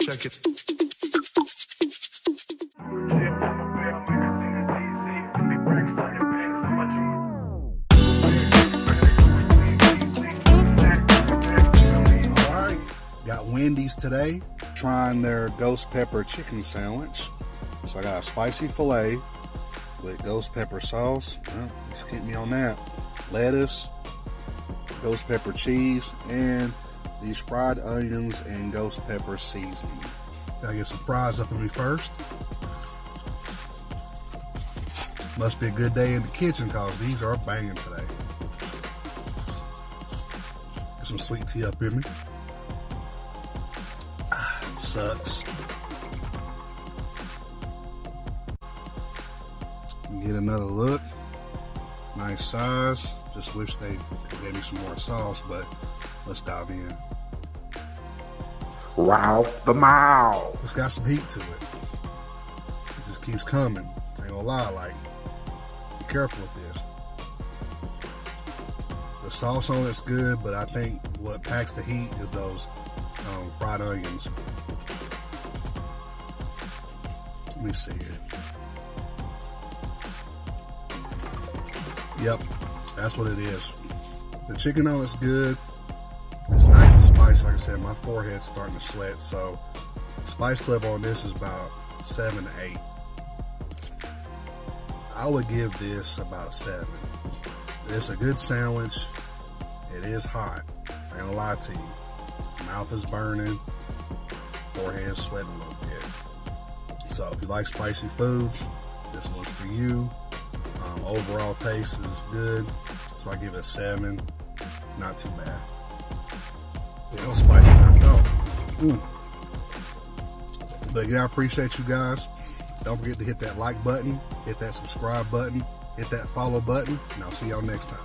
check it. Alright, got Wendy's today, trying their ghost pepper chicken sandwich. So I got a spicy filet with ghost pepper sauce. Well, just keep me on that. Lettuce, ghost pepper cheese, and these fried onions and ghost pepper seasoning. Gotta get some fries up in me first. Must be a good day in the kitchen because these are banging today. Get some sweet tea up in me. Sucks. Get another look. Nice size. Just wish they could give me some more sauce, but let's dive in. Wow, the mouth. It's got some heat to it. It just keeps coming. Ain't gonna lie, like, be careful with this. The sauce on it's good, but I think what packs the heat is those fried onions. Let me see here. Yep, that's what it is. The chicken on it's good. It's nice and spicy. Like I said, my forehead's starting to sweat, so the spice level on this is about 7 to 8. I would give this about a 7. It's a good sandwich. It is hot. I ain't gonna lie to you. Mouth is burning. Forehead's sweating a little bit. So if you like spicy foods, this one's for you. Overall taste is good, so I give it a 7. Not too bad. Yeah, it was spicy enough though. But again, I appreciate you guys. Don't forget to hit that like button, hit that subscribe button, hit that follow button, and I'll see y'all next time.